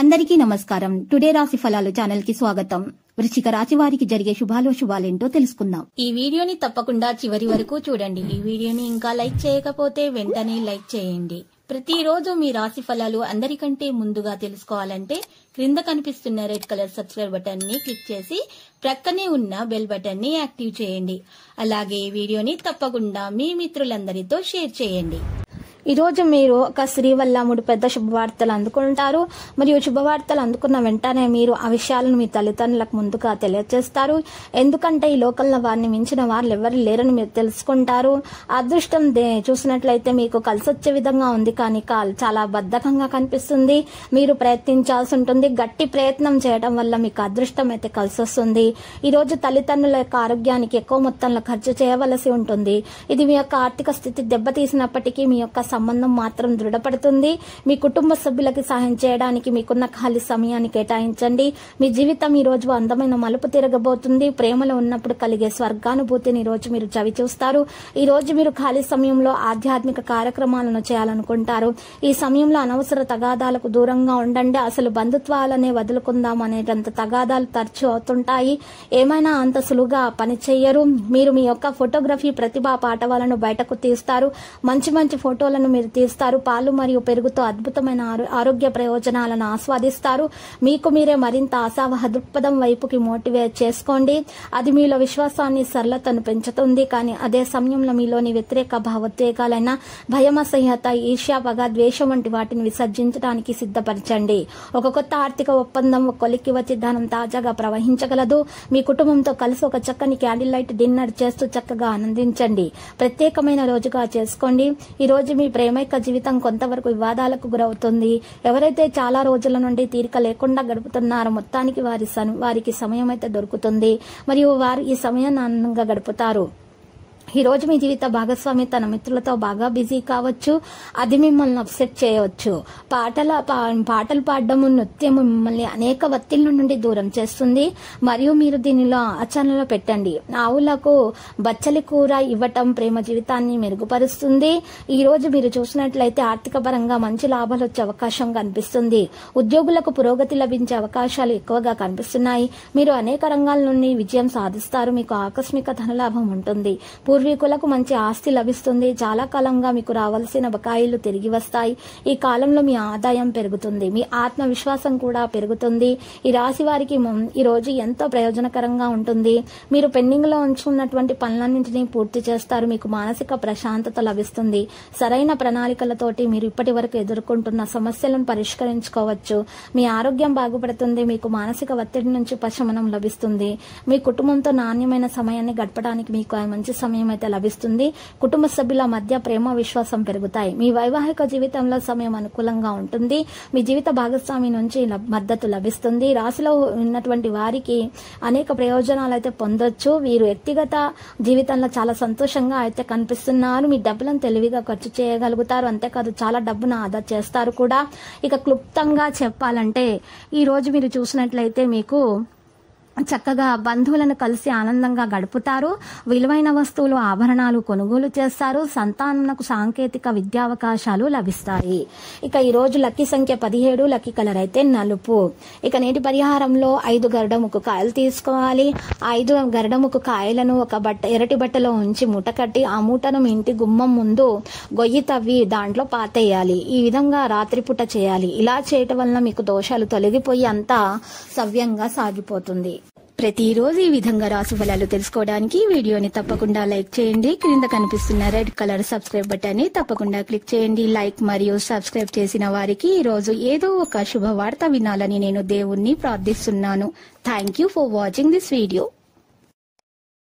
అందరికీ నమస్కారం. టుడే రాశి ఫలాలు ఛానల్ కి స్వాగతం. వృశ్చిక రాశి వారికి జరిగే శుభాలేంటో తెలుసుకుందాం. ఈ వీడియోని తప్పకుండా చివరి వరకు చూడండి. ఈ వీడియోని ఇంకా లైక్ చేయకపోతే వెంటనే లైక్ చేయండి. ప్రతిరోజు మీ రాశి ఫలాలు అందరికంటే ముందుగా తెలుసుకోవాలంటే క్రింద కనిపిస్తున్న రెడ్ కలర్ సబ్స్క్రైబ్ బటన్ ని క్లిక్ చేసి ప్రక్కనే ఉన్న బెల్ బటన్ ని యాక్టివ్ చేయండి. అలాగే ఈ వీడియోని తప్పకుండా మీ మిత్రులందరితో షేర్ చేయండి. ఈ రోజు మీరు ఒక స్త్రీ వల్ల 3 పెద్ద శుభవార్తలు అందుకుంటారు. మరియు శుభవార్తలు అందుకున్న వెంటనే మీరు ఆ విషయాలను మీ తల్లిదండ్రులకు ముందుగా తెలియజేస్తారు. ఎందుకంటే ఈ లోకంలో వారిని మించిన వారు ఎవరు లేరని మీరు తెలుసుకుంటారు. అదృష్టం చూసినట్లయితే మీకు కలిసొచ్చే విధంగా ఉంది, కానీ చాలా బద్ధకంగా కనిపిస్తుంది. మీరు ప్రయత్నించాల్సి ఉంటుంది. గట్టి ప్రయత్నం చేయడం వల్ల మీకు అదృష్టం అయితే కలిసొస్తుంది. ఈ రోజు తల్లిదండ్రుల యొక్క ఆరోగ్యానికి ఎక్కువ మొత్తంలో ఖర్చు చేయవలసి ఉంటుంది. ఇది మీ యొక్క ఆర్థిక స్థితి దెబ్బతీసినప్పటికీ మీ యొక్క సంబంధం మాత్రం దృఢపడుతుంది. మీ కుటుంబ సభ్యులకి సహాయం చేయడానికి మీకున్న ఖాళీ సమయాన్ని కేటాయించండి. మీ జీవితం ఈ రోజు అందమైన మలుపు తిరగబోతుంది. ప్రేమలో ఉన్నప్పుడు కలిగే స్వర్గానుభూతిని ఈ రోజు మీరు చవి చూస్తారు. ఈ రోజు మీరు ఖాళీ సమయంలో ఆధ్యాత్మిక కార్యక్రమాలను చేయాలనుకుంటారు. ఈ సమయంలో అనవసర తగాదాలకు దూరంగా ఉండండి. అసలు బంధుత్వాలనే వదులుకుందాం అనేటంత తగాదాలు తరచూ అవుతుంటాయి. ఏమైనా అంత సులువుగా పని చేయరు. మీరు మీ యొక్క ఫోటోగ్రఫీ ప్రతిభా పాఠవాలను బయటకు తీస్తారు. మంచి మంచి ఫోటోలను మీరు తీస్తారు. పాలు మరియు పెరుగుతో అద్భుతమైన ఆరోగ్య ప్రయోజనాలను ఆస్వాదిస్తారు. మీకు మీరే మరింత ఆశావహ దృక్పథం వైపుకి మోటివేట్ చేసుకోండి. అది మీలో విశ్వాసాన్ని, సరళతను పెంచుతుంది. కానీ అదే సమయంలో మీలోని వ్యతిరేక భావోద్వేగాలైన భయం, అసహ్యత, ఈర్ష్య, పగ, ద్వేషం వంటి వాటిని విసర్జించడానికి సిద్ధపరచండి. ఒక కొత్త ఆర్థిక ఒప్పందం కొలిక్కి వచ్చి ధనం తాజాగా ప్రవహించగలదు. మీ కుటుంబంతో కలిసి ఒక చక్కని క్యాండిల్ లైట్ డిన్నర్ చేస్తూ చక్కగా ఆనందించండి. ప్రత్యేకమైన రోజుగా చేసుకోండి. ఈ రోజు మీ ప్రేమైక జీవితం కొంతవరకు వివాదాలకు గురవుతుంది. ఎవరైతే చాలా రోజుల నుండి తీరిక లేకుండా గడుపుతున్నారో మొత్తానికి వారికి సమయం అయితే దొరుకుతుంది. మరియు వారు ఈ సమయాన్ని ఆనందంగా గడుపుతారు. ఈ రోజు మీ జీవిత భాగస్వామి తన మిత్రులతో బాగా బిజీ కావచ్చు. అది మిమ్మల్ని అప్సెట్ చేయవచ్చు. పాటలు పాడడం, నృత్యం మిమ్మల్ని అనేక ఒత్తిళ్ల నుండి దూరం చేస్తుంది. మరియు మీరు దీనిలో ఆచరణలో పెట్టండి. ఆవులకు బచ్చలి కూర ఇవ్వటం ప్రేమ జీవితాన్ని మెరుగుపరుస్తుంది. ఈ రోజు మీరు చూసినట్లయితే ఆర్థిక పరంగా మంచి లాభాలు వచ్చే అవకాశం కనిపిస్తుంది. ఉద్యోగులకు పురోగతి లభించే అవకాశాలు ఎక్కువగా కనిపిస్తున్నాయి. మీరు అనేక రంగాల నుండి విజయం సాధిస్తారు. మీకు ఆకస్మిక ధనలాభం ఉంటుంది. పూర్వీకులకు మంచి ఆస్తి లభిస్తుంది. చాలా కాలంగా మీకు రావాల్సిన బకాయిలు తిరిగి వస్తాయి. ఈ కాలంలో మీ ఆదాయం పెరుగుతుంది. మీ ఆత్మవిశ్వాసం కూడా పెరుగుతుంది. ఈ రాశి వారికి ఈ రోజు ఎంతో ప్రయోజనకరంగా ఉంటుంది. మీరు పెండింగ్ లో ఉంచుకున్నటువంటి పనులన్నింటినీ పూర్తి చేస్తారు. మీకు మానసిక ప్రశాంతత లభిస్తుంది. సరైన ప్రణాళికలతోటి మీరు ఇప్పటి వరకు ఎదుర్కొంటున్న సమస్యలను పరిష్కరించుకోవచ్చు. మీ ఆరోగ్యం బాగుపడుతుంది. మీకు మానసిక ఒత్తిడి నుంచి ఉపశమనం లభిస్తుంది. మీ కుటుంబంతో నాణ్యమైన సమయాన్ని గడపడానికి మీకు మంచి సమయం అయితే లభిస్తుంది. కుటుంబ సభ్యుల మధ్య ప్రేమ, విశ్వాసం పెరుగుతాయి. మీ వైవాహిక జీవితంలో సమయం అనుకూలంగా ఉంటుంది. మీ జీవిత భాగస్వామి నుంచి మద్దతు లభిస్తుంది. రాశిలో ఉన్నటువంటి వారికి అనేక ప్రయోజనాలు అయితే పొందొచ్చు. వీరు వ్యక్తిగత జీవితంలో చాలా సంతోషంగా అయితే కనిపిస్తున్నారు. మీ డబ్బులను తెలివిగా ఖర్చు చేయగలుగుతారు. అంతేకాదు చాలా డబ్బును ఆదా చేస్తారు కూడా. ఇక క్లుప్తంగా చెప్పాలంటే ఈ రోజు మీరు చూసినట్లయితే మీకు చక్కగా బంధువులను కలిసి ఆనందంగా గడుపుతారు. విలువైన వస్తువులు, ఆభరణాలు కొనుగోలు చేస్తారు. సంతానమునకు సాంకేతిక విద్యావకాశాలు లభిస్తాయి. ఇక ఈ రోజు లక్కీ సంఖ్య 17, లక్కీ కలర్ అయితే నలుపు. ఇక నేటి పరిహారంలో 5 గరుడముకు కాయలు తీసుకోవాలి. 5 గరుడముకు కాయలను ఒక ఎరటి బట్టలో ఉంచి మూట కట్టి ఆ మూటను మీ ఇంటి గుమ్మం ముందు గొయ్యి తవ్వి దాంట్లో పాతేయాలి. ఈ విధంగా రాత్రిపూట చేయాలి. ఇలా చేయటం వలన మీకు దోషాలు తొలగిపోయి అంతా సవ్యంగా సాగిపోతుంది. ప్రతిరోజు ఈ విధంగా రాశి ఫలాలు తెలుసుకోవడానికి వీడియోని తప్పకుండా లైక్ చేయండి. క్రింద కనిపిస్తున్న రెడ్ కలర్ సబ్స్క్రైబ్ బటన్ ని తప్పకుండా క్లిక్ చేయండి. లైక్ మరియు సబ్స్క్రైబ్ చేసిన వారికి ఈ రోజు ఏదో ఒక శుభవార్త వినాలని నేను దేవుణ్ణి ప్రార్థిస్తున్నాను. Thank you for watching this video.